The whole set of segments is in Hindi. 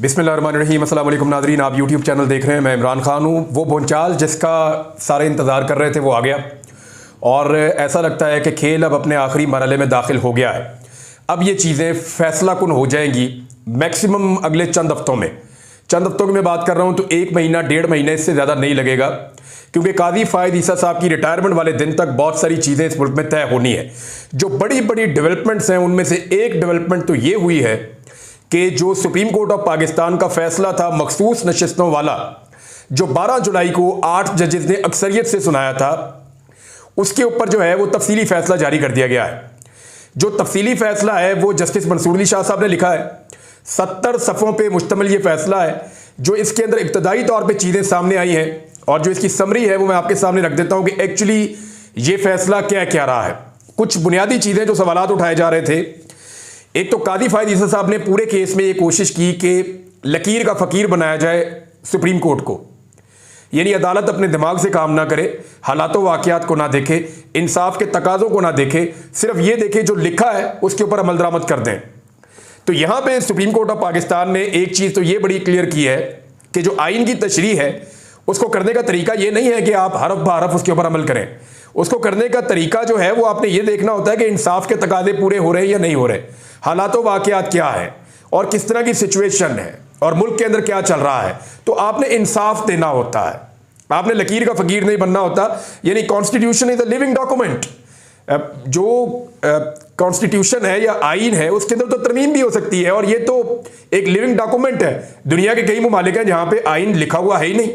बिस्मिल्लाहिर्रहमानिर्रहीम। अस्सलाम वालेकुम नाज़रीन, आप यूट्यूब चैनल देख रहे हैं। मैं इमरान खान हूँ। वो भूचाल जिसका सारे इंतज़ार कर रहे थे वो आ गया और ऐसा लगता है कि खेल अब अपने आखिरी मरहले में दाखिल हो गया है। अब ये चीज़ें फैसला कुन हो जाएंगी मैक्सिमम अगले चंद हफ्तों में। चंद हफ्तों की मैं बात कर रहा हूँ तो 1 महीना 1.5 महीने इससे ज़्यादा नहीं लगेगा, क्योंकि काजी फ़ायद ईसा साहब की रिटायरमेंट वाले दिन तक बहुत सारी चीज़ें इस मुल्क में तय होनी है। जो बड़ी बड़ी डेवलपमेंट्स हैं उनमें से एक डेवलपमेंट तो ये हुई है कि जो सुप्रीम कोर्ट ऑफ पाकिस्तान का फैसला था मखसूस नशिस्तों वाला, जो 12 जुलाई को 8 जजेस ने अक्सरियत से सुनाया था, उसके ऊपर जो है वो तफसीली फैसला जारी कर दिया गया है। जो तफसीली फैसला है वो जस्टिस मंसूर अली शाह साहब ने लिखा है। 70 सफ़ों पे मुश्तमिल ये फैसला है, जो इसके अंदर इब्तदाई तौर पे चीज़ें सामने आई हैं और जो इसकी समरी है वो मैं आपके सामने रख देता हूँ कि एक्चुअली ये फैसला क्या क्या रहा है। कुछ बुनियादी चीज़ें जो सवालात उठाए जा रहे थे, एक तो काजी फ़ायद ईसा साहब ने पूरे केस में ये कोशिश की कि लकीर का फ़कीर बनाया जाए सुप्रीम कोर्ट को, यानी अदालत अपने दिमाग से काम ना करे, हालातों वाक़यात को ना देखे, इंसाफ के तकाज़ों को ना देखे, सिर्फ ये देखे जो लिखा है उसके ऊपर अमल दरामद कर दें। तो यहाँ पे सुप्रीम कोर्ट ऑफ पाकिस्तान ने एक चीज़ तो ये बड़ी क्लियर की है कि जो आइन की तशरीह है उसको करने का तरीका ये नहीं है कि आप हरफ ब हरफ उसके ऊपर अमल करें। उसको करने का तरीका जो है वो आपने ये देखना होता है कि इंसाफ के तकाज़े पूरे हो रहे हैं या नहीं हो रहे, हालातों वाक़यात क्या है और किस तरह की सिचुएशन है और मुल्क के अंदर क्या चल रहा है। तो आपने इंसाफ देना होता है, आपने लकीर का फ़कीर नहीं बनना होता। यानी constitution is a living document. जो कॉन्स्टिट्यूशन है या आइन है उसके अंदर तो तरमीम भी हो सकती है और ये तो एक लिविंग डॉक्यूमेंट है। दुनिया के कई ममालिक हैं जहाँ पे आइन लिखा हुआ है ही नहीं,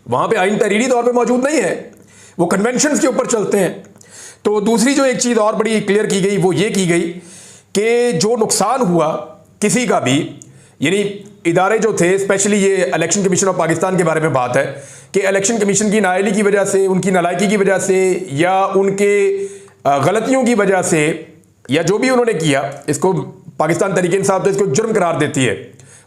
वहाँ पे आइन तहरीरी तौर पे मौजूद नहीं है, वो कन्वेंशंस के ऊपर चलते हैं। तो दूसरी जो एक चीज़ और बड़ी क्लियर की गई वो ये की गई कि जो नुकसान हुआ किसी का भी, यानी इदारे जो थे, स्पेशली ये इलेक्शन कमीशन ऑफ पाकिस्तान के बारे में बात है कि इलेक्शन कमीशन की नाअहली की वजह से, उनकी नालायकी की वजह से या उनके गलतियों की वजह से या जो भी उन्होंने किया, इसको पाकिस्तान तहरीक इंसाफ तो इसको जुर्म करार देती है।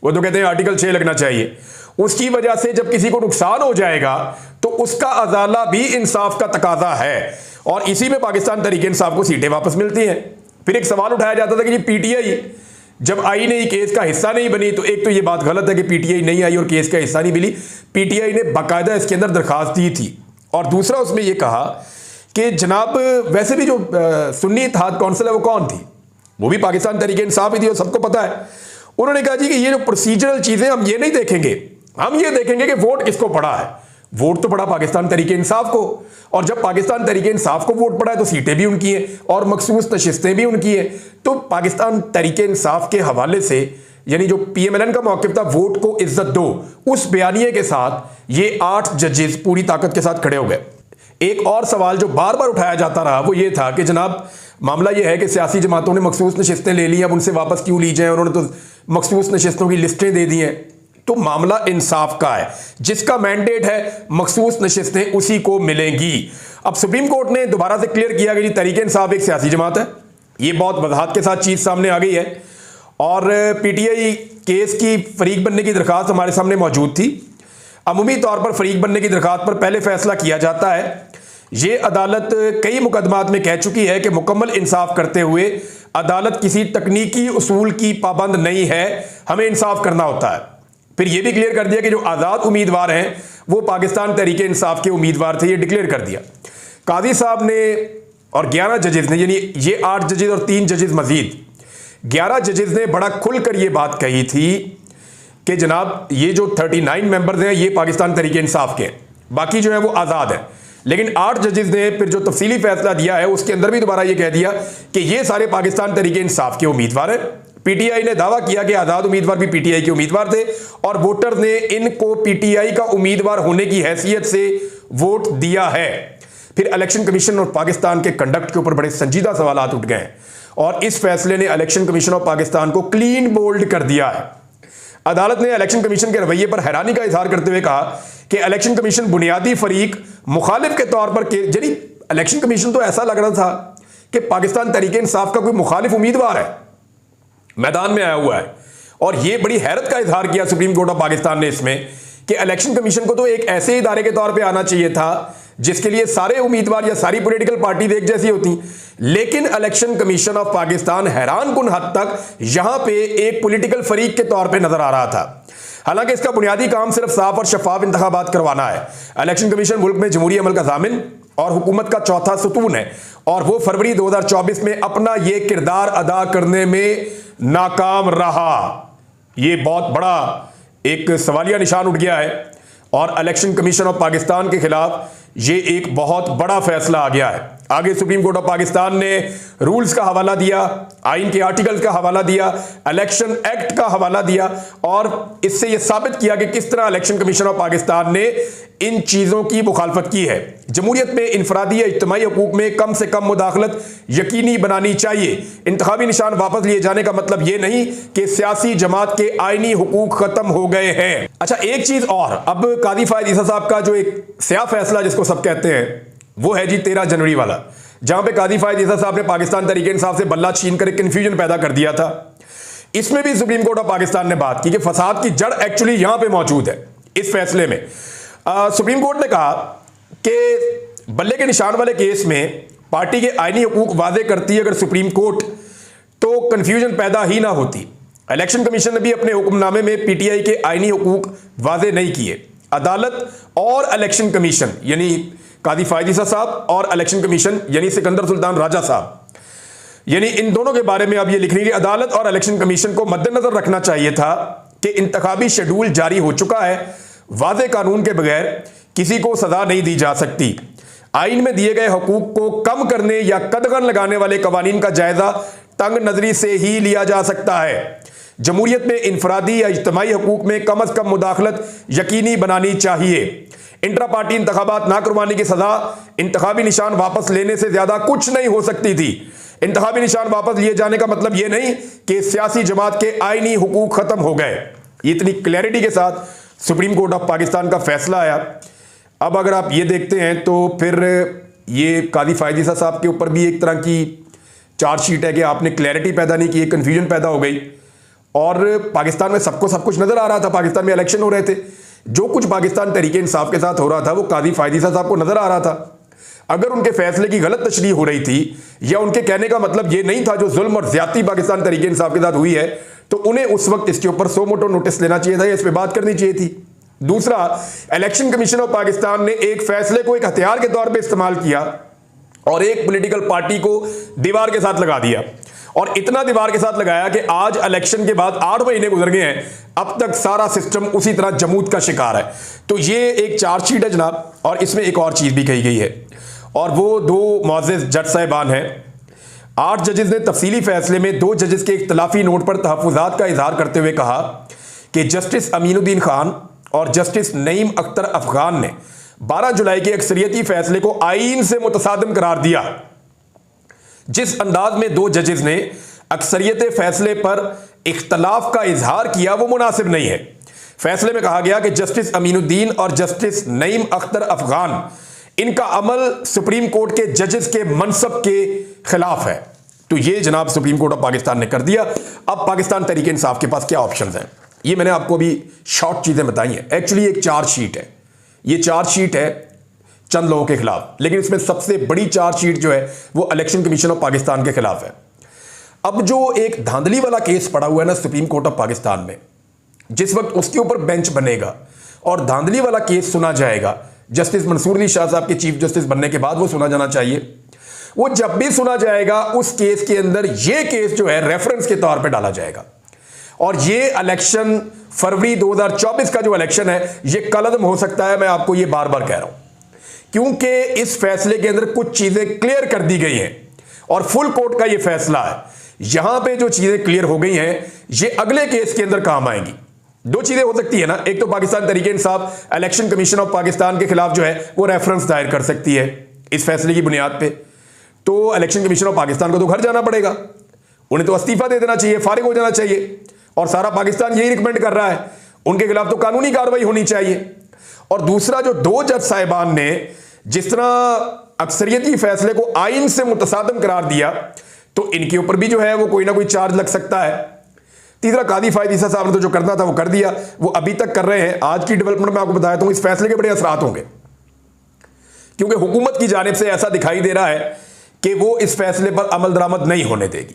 वो तो कहते हैं आर्टिकल 6 लगना चाहिए। उसकी वजह से जब किसी को नुकसान हो जाएगा तो उसका अजाला भी इंसाफ का तकाजा है और इसी में पाकिस्तान तहरीक इंसाफ को सीटें वापस मिलती हैं। फिर एक सवाल उठाया जाता था कि जी पीटीआई जब आई नहीं, केस का हिस्सा नहीं बनी, तो एक तो ये बात गलत है कि पीटीआई नहीं आई और केस का हिस्सा नहीं मिली। पीटीआई ने बाकायदा इसके अंदर दरखास्त दी थी और दूसरा उसमें यह कहा कि जनाब वैसे भी जो सुन्नी इत्तेहाद कौंसिल है वो कौन थी, वो भी पाकिस्तान तहरीक इंसाफ ही थी और सबको पता है। उन्होंने कहा जी कि ये जो प्रोसीजरल चीज़ें हम ये नहीं देखेंगे, हम ये देखेंगे कि वोट किसको पड़ा है। वोट तो पड़ा पाकिस्तान तहरीक इंसाफ को, और जब पाकिस्तान तहरीक इंसाफ को वोट पड़ा है तो सीटें भी उनकी हैं और मखसूस नशिस्तें भी उनकी हैं। तो पाकिस्तान तहरीक इंसाफ के हवाले से, यानी जो पीएमएलएन का मौक़िफ़ था वोट को इज्जत दो, उस बयानिए के साथ ये 8 जजेस पूरी ताकत के साथ खड़े हो गए। एक और सवाल जो बार बार उठाया जाता रहा वो ये था कि जनाब मामला ये है कि सियासी जमातों ने मखसूस नशिस्तें ले ली, अब उनसे वापस क्यों ली जाए, उन्होंने तो मखसूस नशिस्तों की लिस्टें दे दी हैं। तो मामला इंसाफ का है, जिसका मैंडेट है मखसूस नशिस्तें उसी को मिलेंगी। अब सुप्रीम कोर्ट ने दोबारा से क्लियर किया कि तहरीक इंसाफ एक सियासी जमात है, ये बहुत वजाहत के साथ चीज़ सामने आ गई है और पीटीआई केस की फरीक बनने की दरखास्त हमारे सामने मौजूद थी। अमूमी तौर पर फरीक बनने की दरखास्त पर पहले फैसला किया जाता है। ये अदालत कई मुकदमात में कह चुकी है कि मुकम्मल इंसाफ करते हुए अदालत किसी तकनीकी उसूल की पाबंद नहीं है, हमें इंसाफ करना होता है। फिर यह भी क्लियर कर दिया कि जो आज़ाद उम्मीदवार हैं वो पाकिस्तान तहरीक इंसाफ के उम्मीदवार थे, ये डिक्लेयर कर दिया काजी साहब ने और 11 जजेस ने, यानी ये 8 जजेस और 3 जजेस मजीद 11 जजेस ने बड़ा खुलकर ये बात कही थी कि जनाब ये जो 39 मेंबर्स हैं ये पाकिस्तान तहरीक इंसाफ के हैं, बाकी जो है वो आज़ाद है। लेकिन 8 जजेस ने फिर जो तफसीली फैसला दिया है उसके अंदर भी दोबारा ये कह दिया कि ये सारे पाकिस्तान तहरीक इंसाफ के उम्मीदवार हैं। पीटीआई ने दावा किया कि आज़ाद उम्मीदवार भी पीटीआई के उम्मीदवार थे और वोटर ने इनको पीटीआई का उम्मीदवार होने की हैसियत से वोट दिया है। फिर इलेक्शन कमीशन और पाकिस्तान के कंडक्ट के ऊपर बड़े संजीदा सवाल उठ गए हैं और इस फैसले ने इलेक्शन कमीशन ऑफ पाकिस्तान को क्लीन बोल्ड कर दिया है। अदालत ने इलेक्शन कमीशन के रवैये पर हैरानी का इजहार करते हुए कहा कि इलेक्शन कमीशन बुनियादी फरीक मुखालिफ के तौर पर, यानी इलेक्शन कमीशन तो ऐसा लग रहा था कि पाकिस्तान तहरीक इंसाफ का कोई मुखालिफ उम्मीदवार है, मैदान में आया हुआ है। और यह बड़ी हैरत का इजहार किया सुप्रीम कोर्ट ऑफ पाकिस्तान ने इसमें कि इलेक्शन कमीशन को तो एक ऐसे इदारे के तौर पे आना चाहिए था जिसके लिए सारे उम्मीदवार या सारी पॉलिटिकल पार्टी एक जैसी होती, लेकिन इलेक्शन कमीशन ऑफ पाकिस्तान हैरानकुन हद तक यहां पे एक पॉलिटिकल फरीक के तौर पे नजर आ रहा था। हालांकि इसका बुनियादी काम सिर्फ साफ और शफाफ इंतखाबात करवाना है। इलेक्शन कमीशन मुल्क में जमहूरी अमल का जामिन और हुकूमत का चौथा सतून है, और वो फरवरी 2024 में अपना ये किरदार अदा करने में नाकाम रहा। ये बहुत बड़ा एक सवालिया निशान उठ गया है, और इलेक्शन कमीशन ऑफ पाकिस्तान के खिलाफ ये एक बहुत बड़ा फैसला आ गया है। आगे सुप्रीम कोर्ट ऑफ पाकिस्तान ने रूल्स का हवाला दिया, आइन के आर्टिकल्स का हवाला दिया, इलेक्शन एक्ट का हवाला दिया, और इससे यह साबित किया कि किस तरह इलेक्शन कमीशन ऑफ पाकिस्तान ने इन चीजों की मुखालफत की है। जमहूरियत में इनफरादी या इज्तिमाई हकूक में कम से कम मुदाखलत यकीनी बनानी चाहिए। इंतखाबी निशान वापस लिए जाने का मतलब यह नहीं कि सियासी जमात के आईनी हुकूक खत्म हो गए हैं। अच्छा, एक चीज और, अब कादी फायद ईसा साहब का जो एक स्याह फैसला जिसको सब कहते हैं वो है जी 13 जनवरी वाला, जहां पे कादी फायद ईसा साहब ने पाकिस्तान तहरीक इंसाफ से बल्ला छीन कर एक कंफ्यूजन पैदा कर दिया था। इसमें भी सुप्रीम कोर्ट ऑफ पाकिस्तान ने बात की कि फसाद की जड़ एक्चुअली यहां पे मौजूद है। इस फैसले में सुप्रीम कोर्ट ने कहा कि बल्ले के निशान वाले केस में पार्टी के आईनी हुकूक वाजे करती है अगर सुप्रीम कोर्ट, तो कंफ्यूजन पैदा ही ना होती। इलेक्शन कमीशन ने भी अपने हुक्मनामे में पीटीआई के आईनी हुकूक वाजे नहीं किए। अदालत और इलेक्शन कमीशन यानी कादी फायद ईसा साहब और इलेक्शन कमीशन यानी सिकंदर सुल्तान राजा साहब, यानी इन दोनों के बारे में अब ये लिख रही है कि अदालत और इलेक्शन कमीशन को मद्देनजर रखना चाहिए था कि इंतखाबी शेड्यूल जारी हो चुका है, वाज़े कानून के बगैर किसी को सजा नहीं दी जा सकती। आइन में दिए गए हकूक को कम करने या कदगन लगाने वाले कवानीन का जायजा तंग नजरी से ही लिया जा सकता है। जमहूरियत में इनफरादी या इज्तिमाई हकूक में कम अज कम मुदाखलत यकीनी बनानी चाहिए। इंट्रा पार्टी इंतखाबात ना करवाने की सजा इंतखाबी निशान वापस लेने से ज्यादा कुछ नहीं हो सकती थी। इंतखाबी निशान वापस लिए जाने का मतलब यह नहीं कि सियासी जमात के आईनी हुकूक खत्म हो गए। इतनी क्लैरिटी के साथ सुप्रीम कोर्ट ऑफ पाकिस्तान का फैसला आया। अब अगर आप ये देखते हैं तो फिर ये कादी फायद ईसा साहब के ऊपर भी एक तरह की चार्जशीट है कि आपने क्लैरिटी पैदा नहीं की, कंफ्यूजन पैदा हो गई। और पाकिस्तान में सबको सब कुछ नजर आ रहा था, पाकिस्तान में इलेक्शन हो रहे थे, जो कुछ पाकिस्तान तहरीक इंसाफ के साथ हो रहा था वो कादी फायद ईसा साहब को नजर आ रहा था। अगर उनके फैसले की गलत तशरीह हो रही थी या उनके कहने का मतलब ये नहीं था जो जुल्म और ज्यादती पाकिस्तान तहरीक इंसाफ के साथ हुई है, तो उन्हें उस वक्त इसके ऊपर सो मोटो नोटिस लेना चाहिए था या इस पर बात करनी चाहिए थी। दूसरा, इलेक्शन कमीशन ऑफ पाकिस्तान ने एक फैसले को एक हथियार के तौर पर इस्तेमाल किया और एक पॉलिटिकल पार्टी को दीवार के साथ लगा दिया, और इतना दीवार के साथ लगाया कि आज इलेक्शन के बाद 8 महीने गुजर गए हैं, अब तक सारा सिस्टम उसी तरह जमूत का शिकार है। तो ये एक चार्जशीट है जनाब, और इसमें एक और चीज भी कही गई है, और वो 2 मुअज़्ज़ज़ जज साहिबान हैं। 8 जजेस ने तफसीली फैसले में 2 जजेस के इख्तलाफी नोट पर तहफ़्फ़ुज़ात का इजहार करते हुए कहा कि जस्टिस अमीनुद्दीन खान और जस्टिस नईम अख्तर अफगान ने 12 जुलाई के अक्सरियती फैसले को आईन से मुतसादिम करार दिया। जिस अंदाज में 2 जजेस ने अक्सरियत फैसले पर इख्तलाफ का इजहार किया वो मुनासिब नहीं है। फैसले में कहा गया कि जस्टिस अमीनुद्दीन और जस्टिस नईम अख्तर अफगान, इनका अमल सुप्रीम कोर्ट के जजेस के मनसब के खिलाफ है। तो ये जनाब सुप्रीम कोर्ट ऑफ पाकिस्तान ने कर दिया। अब पाकिस्तान तहरीक इंसाफ के पास क्या ऑप्शंस हैं, ये मैंने आपको अभी शॉर्ट चीजें बताई हैं। एक्चुअली एक चार्जशीट है, ये चार्जशीट है चंद लोगों के खिलाफ, लेकिन इसमें सबसे बड़ी चार्जशीट जो है वो इलेक्शन कमीशन ऑफ पाकिस्तान के खिलाफ है। अब जो एक धांधली वाला केस पड़ा हुआ है ना सुप्रीम कोर्ट ऑफ पाकिस्तान में, जिस वक्त उसके ऊपर बेंच बनेगा और धांधली वाला केस सुना जाएगा, जस्टिस मंसूर अली शाह साहब के चीफ जस्टिस बनने के बाद वो सुना जाना चाहिए। वो जब भी सुना जाएगा उस केस के अंदर ये केस जो है रेफरेंस के तौर पे डाला जाएगा, और ये इलेक्शन फरवरी 2024 का जो इलेक्शन है ये कलअदम हो सकता है। मैं आपको ये बार बार कह रहा हूं, क्योंकि इस फैसले के अंदर कुछ चीजें क्लियर कर दी गई हैं और फुल कोर्ट का ये फैसला है। यहां पे जो चीजें क्लियर हो गई हैं ये अगले केस के अंदर काम आएंगी। 2 चीजें हो सकती है ना, एक तो Pakistan Tehreek Insaf election commission of Pakistan के खिलाफ जो है वो रेफरेंस दायर कर सकती है इस फैसले की बुनियाद पे, तो इलेक्शन कमीशन ऑफ पाकिस्तान को तो घर जाना पड़ेगा, उन्हें तो इस्तीफा दे देना चाहिए, फारिग हो जाना चाहिए, और सारा पाकिस्तान यही रिकमेंड कर रहा है, उनके खिलाफ तो कानूनी कार्रवाई होनी चाहिए। और दूसरा, जो 2 जज साहिबान ने जिस तरह अक्सरियती फैसले को आइन से मुतसादिम करार दिया, तो इनके ऊपर भी जो है वो कोई ना कोई चार्ज लग सकता है। तीसरा, कादी फायद ईसा साहब ने तो जो करना था वो कर दिया, वो अभी तक कर रहे हैं। आज की डेवलपमेंट में आपको बताया तो इस फैसले के बड़े असरात होंगे। क्योंकि हुकूमत की जानिब से ऐसा दिखाई दे रहा है कि वो इस फैसले पर अमल दरामद नहीं होने देगी।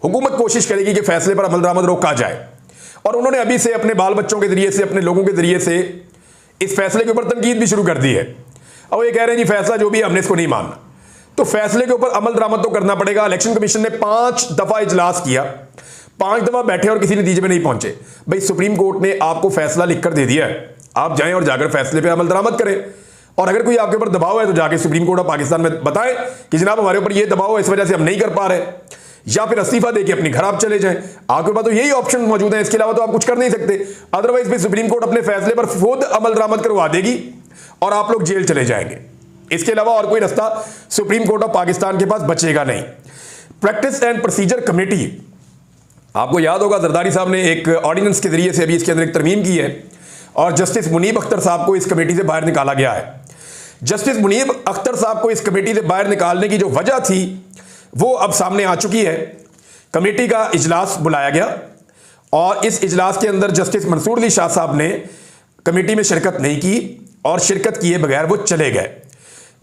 हुकूमत कोशिश करेगी कि फैसले पर अमल दरामद रोका जाए, और उन्होंने अभी से अपने बाल बच्चों के जरिए से, अपने लोगों के जरिए से इस फैसले के ऊपर तनकीद भी शुरू कर दी है। अब ये कह रहे हैं जी फैसला जो भी हमने इसको नहीं मानना, तो फैसले के ऊपर अमल दरामद तो करना पड़ेगा। इलेक्शन कमीशन ने 5 दफा इजलास किया, 5 दफा बैठे और किसी नतीजे में नहीं पहुंचे। भाई सुप्रीम कोर्ट ने आपको फैसला लिखकर दे दिया है, आप जाएं और जाकर फैसले पे अमल दरामद करें। और अगर कोई आपके ऊपर दबाव है तो जाके सुप्रीम कोर्ट ऑफ पाकिस्तान में बताएं कि जनाब हमारे ऊपर ये दबाव है, इस वजह से हम नहीं कर पा रहे, या फिर इस्तीफा देके अपनी घर आप चले जाएं। आपके पास तो यही ऑप्शन मौजूद है, इसके अलावा तो आप कुछ कर नहीं सकते। अदरवाइज भी सुप्रीम कोर्ट अपने फैसले पर खुद अमल दरामद करवा देगी और आप लोग जेल चले जाएंगे। इसके अलावा और कोई रास्ता सुप्रीम कोर्ट ऑफ पाकिस्तान के पास बचेगा नहीं। प्रैक्टिस एंड प्रोसीजर कमेटी, आपको याद होगा जरदारी साहब ने एक ऑर्डिनेंस के जरिए से अभी इसके अंदर एक तरमीम की है, और जस्टिस मुनीब अख्तर साहब को इस कमेटी से बाहर निकाला गया है। जस्टिस मुनीब अख्तर साहब को इस कमेटी से बाहर निकालने की जो वजह थी वो अब सामने आ चुकी है। कमेटी का इजलास बुलाया गया और इस इजलास के अंदर जस्टिस मंसूर अली शाह साहब ने कमेटी में शिरकत नहीं की, और शिरकत किए बगैर वो चले गए।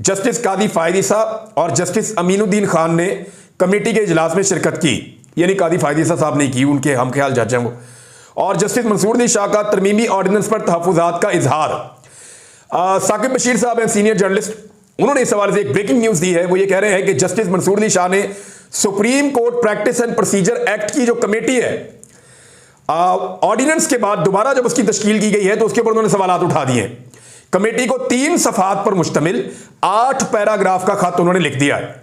जस्टिस कादी फायदी साहब और जस्टिस अमीनुद्दीन खान ने कमेटी के इजलास में शिरकत की, यानी कादी फायदी साहब ने की, उनके हम ख्याल जज हैं वो। और जस्टिस मंसूर अली शाह का तरमीमी ऑर्डिनेंस पर तहफ़्फ़ुज़ात का इजहार, साकिब बशीर साहब हैं सीनियर जर्नलिस्ट, उन्होंने इस सवाल से एक ब्रेकिंग न्यूज दी है। वो ये कह रहे हैं कि जस्टिस मंसूर अली शाह ने supreme court practice and procedure act की जो कमेटी है, ऑर्डिनेंस के बाद दोबारा जब उसकी तश्कील की गई है तो उसके ऊपर उन्होंने सवाल उठा दिए। कमेटी को 3 सफ़हात पर मुश्तमिल 8 पैराग्राफ का खत उन्होंने लिख दिया है,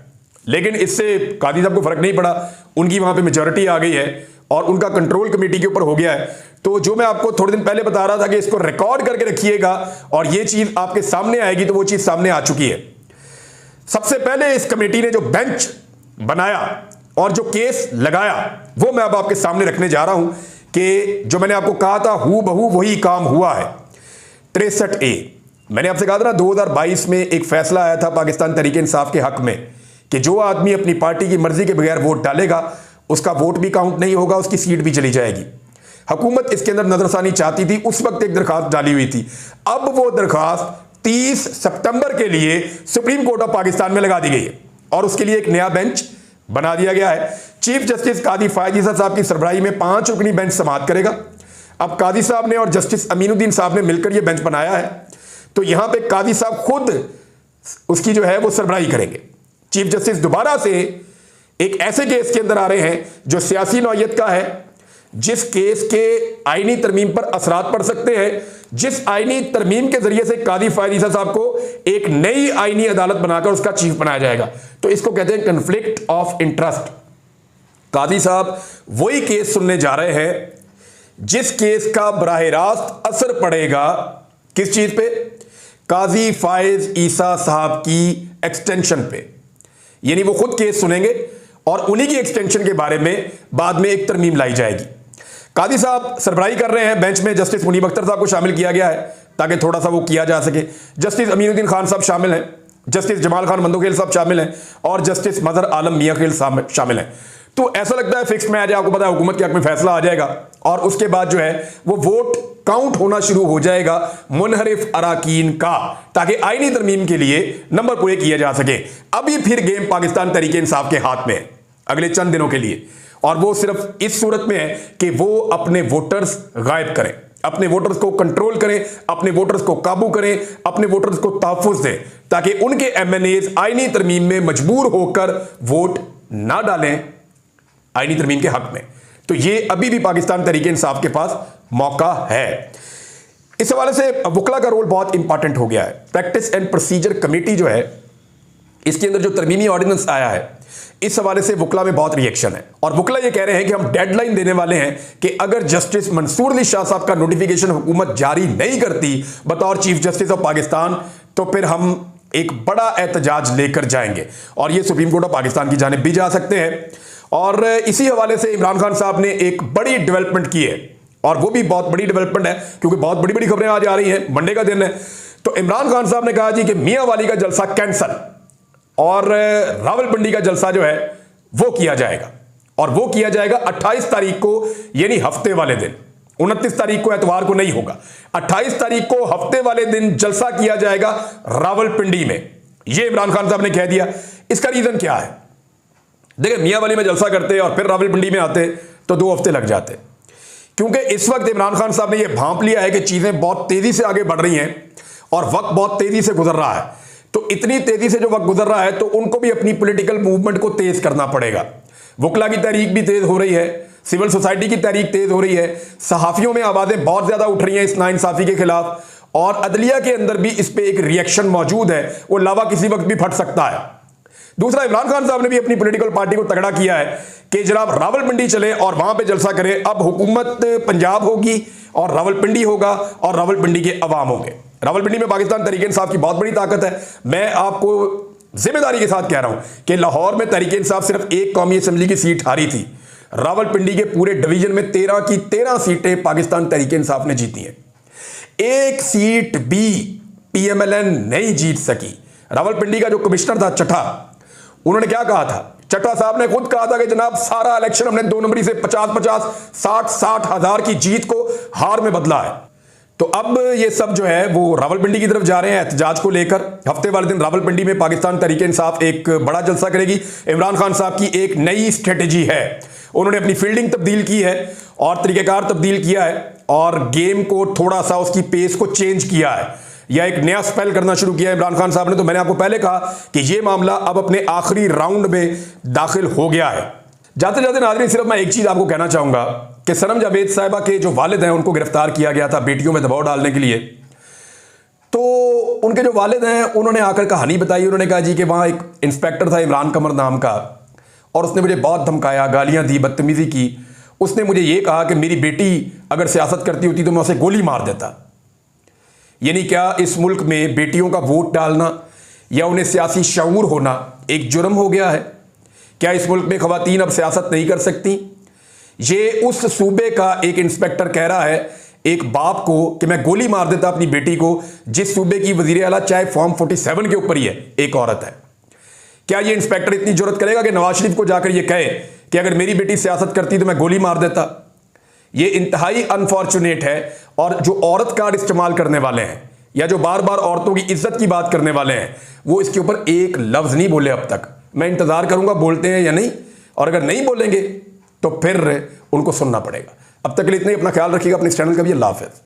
लेकिन इससे कादी साहब को फर्क नहीं पड़ा, उनकी वहां पे मेजॉरिटी आ गई है और उनका कंट्रोल कमेटी के ऊपर हो गया है। तो जो मैं आपको थोड़े दिन पहले बता रहा था कि इसको रिकॉर्ड करके रखिएगा और ये चीज आपके सामने आएगी, तो वो चीज सामने आ चुकी है। सबसे पहले इस कमेटी ने जो बेंच बनाया और जो केस लगाया वो मैं अब आपके सामने रखने जा रहा हूं कि जो मैंने आपको कहा था हू बहू वही काम हुआ है। 63A, मैंने आपसे कहा था ना 2022 में एक फैसला आया था पाकिस्तान तहरीक इंसाफ के हक में कि जो आदमी अपनी पार्टी की मर्जी के बगैर वोट डालेगा उसका वोट भी काउंट नहीं होगा, उसकी सीट भी चली जाएगी। हुकूमत इसके अंदर नजरसानी चाहती थी, उस वक्त एक दरखास्त डाली हुई थी। अब वो दरखास्त 30 सितंबर के लिए सुप्रीम कोर्ट ऑफ पाकिस्तान में लगा दी गई है और उसके लिए एक नया बेंच बना दिया गया है। चीफ जस्टिस कादी फायदी साहब की सरबराही में 5 रुकनी बेंच समाअत करेगा। अब कादी साहब ने और जस्टिस अमीनुद्दीन साहब ने मिलकर यह बेंच बनाया है, तो यहां पे कादी साहब खुद उसकी जो है वो सरबराही करेंगे। चीफ जस्टिस दोबारा से एक ऐसे केस के अंदर आ रहे हैं जो सियासी नौयत का है, जिस केस के आईनी तरमीम पर असरात पड़ सकते हैं, जिस आईनी तरमीम के जरिए से कादी फायदी साहब को एक नई आईनी अदालत बनाकर उसका चीफ बनाया जाएगा। तो इसको कहते हैं कन्फ्लिक्ट ऑफ इंटरेस्ट। कादी साहब वही केस सुनने जा रहे हैं जिस केस का बराह रास्त असर पड़ेगा किस चीज पे, काजी फायज ईसा साहब की एक्सटेंशन पे। यानी वो खुद केस सुनेंगे और उन्हीं की एक्सटेंशन के बारे में बाद में एक तरमीम लाई जाएगी। कादी साहब सरबराही कर रहे हैं, बेंच में जस्टिस मुनीब अख्तर साहब को शामिल किया गया है ताकि थोड़ा सा वो किया जा सके। जस्टिस अमीनुद्दीन खान साहब शामिल हैं, जस्टिस जमाल खान मंदोखेल साहब शामिल हैं और जस्टिस मजहर आलम मियां खेल साहब शामिल हैं। तो ऐसा लगता है फिक्स मैच है, आपको पता है हुकूमत के हक में फैसला आ जाएगा और उसके बाद जो है वो वोट काउंट होना शुरू हो जाएगा मुनहरिफ अराकीन का, ताकि आईनी तरमीम के लिए नंबर पूरे किए जा सके। अभी फिर गेम पाकिस्तान तहरीक इंसाफ के हाथ में है अगले चंद दिनों के लिए, और वो सिर्फ इस सूरत में है कि वो अपने वोटर्स गायब करें, अपने वोटर्स को कंट्रोल करें, अपने वोटर्स को काबू करें, अपने वोटर्स को तहफ्फुज़ दें ताकि उनके एमएनएज आईनी तरमीम में मजबूर होकर वोट ना डालें आईनी तरमीम के हक में। तो ये अभी भी पाकिस्तान तहरीक इंसाफ के पास मौका है। इस हवाले से वकला का रोल बहुत इंपॉर्टेंट हो गया है। प्रैक्टिस एंड प्रोसीजर कमेटी जो है, इसके अंदर जो तरमीमी ऑर्डिनेंस आया है, इस हवाले से वकला में बहुत रिएक्शन है और वकला ये कह रहे हैं कि हम डेडलाइन देने वाले हैं कि अगर जस्टिस मंसूर अली शाह साहब का नोटिफिकेशन हुकूमत जारी नहीं करती बतौर चीफ जस्टिस ऑफ पाकिस्तान, तो फिर हम एक बड़ा एहतजाज लेकर जाएंगे और ये सुप्रीम कोर्ट ऑफ पाकिस्तान की जानिब भी जा सकते हैं। और इसी हवाले से इमरान खान साहब ने एक बड़ी डेवलपमेंट की है और वो भी बहुत बड़ी डेवलपमेंट है क्योंकि बहुत बड़ी बड़ी खबरें आज आ रही हैं, मंडे का दिन है। तो इमरान खान साहब ने कहा जी कि मियां वाली का जलसा कैंसल और रावलपिंडी का जलसा जो है वो किया जाएगा, और वो किया जाएगा 28 तारीख को, यानी हफ्ते वाले दिन। 29 तारीख को एतवार को नहीं होगा। 28 तारीख को हफ्ते वाले दिन जलसा किया जाएगा रावलपिंडी में, यह इमरान खान साहब ने कह दिया। इसका रीजन क्या है? देखिए, मियांवाली में जलसा करते और फिर रावलपिंडी में आते तो 2 हफ्ते लग जाते, क्योंकि इस वक्त इमरान खान साहब ने यह भांप लिया है कि चीजें बहुत तेजी से आगे बढ़ रही हैं और वक्त बहुत तेजी से गुजर रहा है। तो इतनी तेजी से जो वक्त गुजर रहा है तो उनको भी अपनी पॉलिटिकल मूवमेंट को तेज करना पड़ेगा। वकला की तहरीक भी तेज हो रही है, सिविल सोसाइटी की तहरीक तेज हो रही है, सहाफियों में आवाजें बहुत ज्यादा उठ रही हैं इस नाइंसाफी के खिलाफ, और अदलिया के अंदर भी इस पे एक रिएक्शन मौजूद है, वो लावा किसी वक्त भी फट सकता है। दूसरा, इमरान खान साहब ने भी अपनी पॉलिटिकल पार्टी को तगड़ा किया है कि जनाब रावलपिंडी चले और वहां पे जलसा करें। अब हुकूमत पंजाब होगी और रावलपिंडी होगा और रावलपिंडी के अवाम होंगे। रावलपिंडी में पाकिस्तान तहरीक इंसाफ की बहुत बड़ी ताकत है। मैं आपको जिम्मेदारी के साथ कह रहा हूं कि लाहौर में तहरीक इंसाफ सिर्फ एक कौमी असेंबली की सीट हारी थी। रावलपिंडी के पूरे डिवीजन में 13 की 13 सीटें पाकिस्तान तहरीक इंसाफ ने जीती हैं। एक सीट भी पीएमएलएन नहीं जीत सकी। रावलपिंडी का जो कमिश्नर था चट्टा, उन्होंने क्या कहा था? चट्टा साहब ने खुद कहा था कि जनाब सारा इलेक्शन हमने 2 नंबरी से 50-50, 60-60 हजार की जीत को हार में बदला है। तो अब ये सब जो है वो रावलपिंडी की तरफ जा रहे हैं एहतजाज को लेकर। हफ्ते वाले दिन रावलपिंडी में पाकिस्तान तहरीक इंसाफ एक बड़ा जलसा करेगी। इमरान खान साहब की एक नई स्ट्रेटेजी है, उन्होंने अपनी फील्डिंग तब्दील की है और तरीकेकार तब्दील किया है और गेम को थोड़ा सा उसकी पेस को चेंज किया है, या एक नया स्पेल करना शुरू किया इमरान खान साहब ने। तो मैंने आपको पहले कहा कि यह मामला अब अपने आखिरी राउंड में दाखिल हो गया है। जाते जाते नाज़रीन, सिर्फ मैं एक चीज आपको कहना चाहूंगा कि सनम जावेद साहिबा के जो वालिद हैं उनको गिरफ्तार किया गया था बेटियों में दबाव डालने के लिए। तो उनके जो वालिद हैं उन्होंने आकर कहानी बताई। उन्होंने कहा जी कि वहां एक इंस्पेक्टर था इमरान कमर नाम का, और उसने मुझे बहुत धमकाया, गालियां दी, बदतमीजी की। उसने मुझे यह कहा कि मेरी बेटी अगर सियासत करती होती तो मैं उसे गोली मार देता। यानी क्या इस मुल्क में बेटियों का वोट डालना या उन्हें सियासी शऊर होना एक जुर्म हो गया है? क्या इस मुल्क में खवातीन अब सियासत नहीं कर सकती? ये उस सूबे का एक इंस्पेक्टर कह रहा है एक बाप को कि मैं गोली मार देता अपनी बेटी को, जिस सूबे की वजीर आला चाहे फॉर्म 47 के ऊपर ही है, एक औरत है। क्या ये इंस्पेक्टर इतनी जुर्रत करेगा कि नवाज शरीफ को जाकर ये कहे कि अगर मेरी बेटी सियासत करती तो मैं गोली मार देता? ये इंतहाई अनफॉर्चुनेट है। और जो औरत कार्ड इस्तेमाल करने वाले हैं या जो बार बार औरतों की इज्जत की बात करने वाले हैं, वो इसके ऊपर एक लफ्ज नहीं बोले अब तक। मैं इंतजार करूंगा बोलते हैं या नहीं, और अगर नहीं बोलेंगे तो फिर उनको सुनना पड़ेगा। अब तक के लिए इतना ही। अपना ख्याल रखिएगा, अपने चैनल का भी। अल्लाह हाफ़िज़।